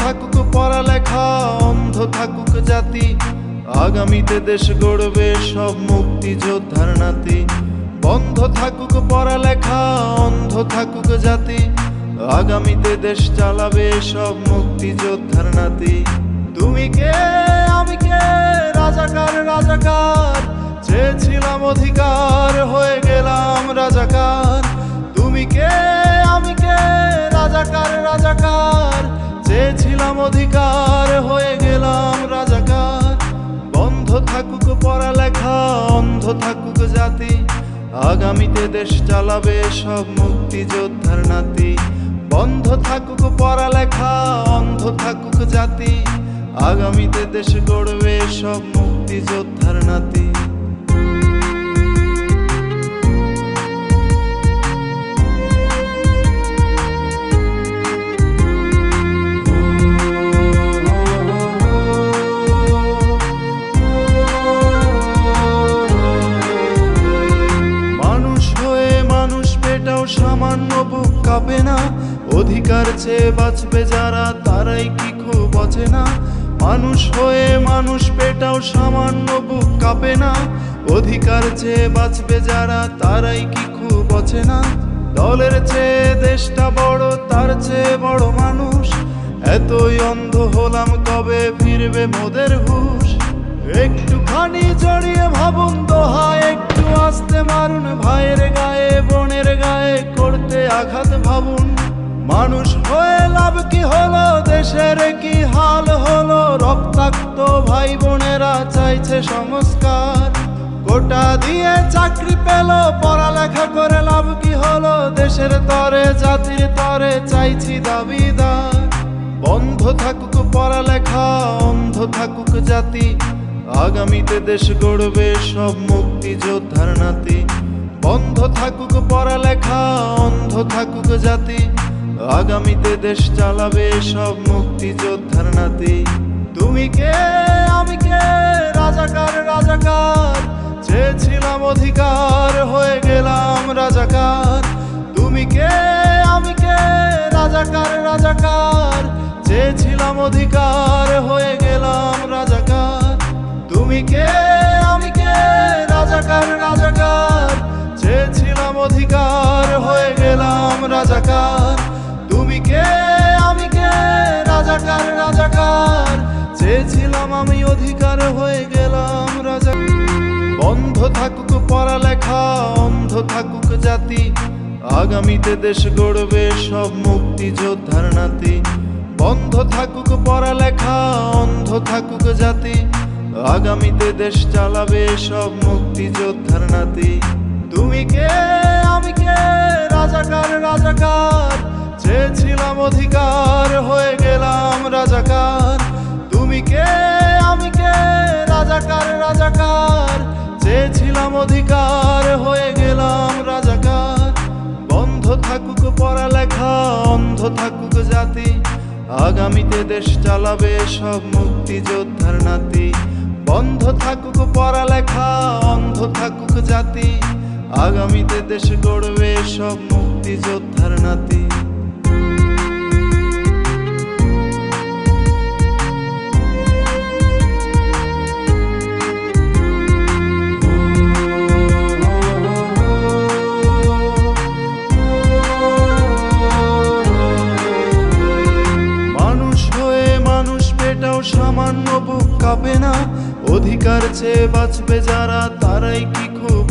থাকুক পড়ালেখা, অন্ধ থাকুক জাতি, আগামীতে দেশ গড়বে সব মুক্তিযোদ্ধার নাতি। বন্ধ থাকুক পড়ালেখা, অন্ধ থাকুক জাতি, আগামীতে দেশ চালাবে সব মুক্তিযোদ্ধার নাতি। তুমি কে আমি কে, রাজাকার রাজাকার, চেয়েছিলাম অধিকার হয়ে গেলাম রাজাকার। তুমি কে আমি কে, রাজাকার রাজাকার, চেয়েছিলাম অধিকার হয়ে গেলাম রাজাকার। বন্ধ থাকুক পড়ালেখা, অন্ধ থাকুক জাতি, আগামীতে দেশ চালাবে সব মুক্তিযোদ্ধার নাতি। বন্ধ থাকুক পড়ালেখা, অন্ধ থাকুক জাতি, আগামীতে দেশ গড়বে সব মুক্তিযোদ্ধার নাতি। সামান্য বুক কাঁপে না, অধিকার চেয়ে বাঁচবে যারা তারাই কি খুব অচেনা। মানুষ হয়ে মানুষ পেটাও সামান্য বুক কাঁপে না, অধিকার চেয়ে বাঁচবে যারা তারাই কি খুব অচেনা। দলের চেয়ে দেশটা বড়, তার চেয়ে বড় মানুষ, এতই অন্ধ হলাম কবে ফিরবে মোদের হুঁশ। একটুখানি জড়িয়ে ভাবুন দোহা, একটু আস্তে মারুন ভাইয়ের গায়ে বোনের গায়ে করতে আঘাত ভাবুন। মানুষ হয়ে লাভ কি হলো, দেশের কি হাল হলো, রক্তাক্ত ভাই বোনেরা চাইছে সংস্কার। গোটা দিয়ে চাকরি পেল, পড়ালেখা করে লাভ কি হলো, দেশের তরে জাতির তরে চাইছি দাবিদার। বন্ধ থাকুক পড়ালেখা, অন্ধ থাকুক জাতি, আগামীতে দেশ গড়বে সব মুক্তিযোদ্ধার নাতি। বন্ধ থাকুক পড়ালেখা, অন্ধ থাকুক জাতি, আগামীতে দেশ চালাবে সব মুক্তিযোদ্ধার নাতি। তুমি কে আমি কে, রাজাকার রাজাকার, চেয়েছিলাম অধিকার হয়ে গেলাম রাজাকার। তুমি কে আমি কে, রাজাকার রাজাকার, চেয়েছিলাম অধিকার হয়ে গেলাম রাজাকার। তুমি কে আমি কে, রাজাকার রাজাকার, চেয়েছিলাম অধিকার হয়ে গেলাম রাজাকার। তুমি কে আমি কে, রাজাকার রাজাকার, চেয়েছিলাম আমি অধিকার হয়ে গেলাম রাজাকার। বন্ধ থাকুক পড়ালেখা, অন্ধ থাকুক জাতি, আগামীতে দেশ গড়বে সব মুক্তিযোদ্ধার নাতি। বন্ধ থাকুক পড়ালেখা, অন্ধ থাকুক জাতি, আগামীতে দেশ চালাবে সব মুক্তিযোদ্ধার নাতি। তুমি কে আমি কে, রাজাকার রাজাকার, চেয়েছিলাম অধিকার হয়ে গেলাম রাজাকার। তুমি কে আমি কে, রাজাকার রাজাকার, চেয়েছিলাম অধিকার হয়ে গেলাম রাজাকার। বন্ধ থাকুক পড়ালেখা, অন্ধ থাকুক জাতি, আগামীতে দেশ চালাবে সব মুক্তিযোদ্ধার নাতি। বন্ধ থাকুক পড়ালেখা, অন্ধ থাকুক জাতি, আগামীতে দেশ গড়বে সব মুক্তিযোদ্ধার নাতি। মানুষ হয়ে মানুষ পেটাও সামান্য বুক কাঁপে না, অধিকার চেয়ে বাঁচবে যারা তারাই কি খুব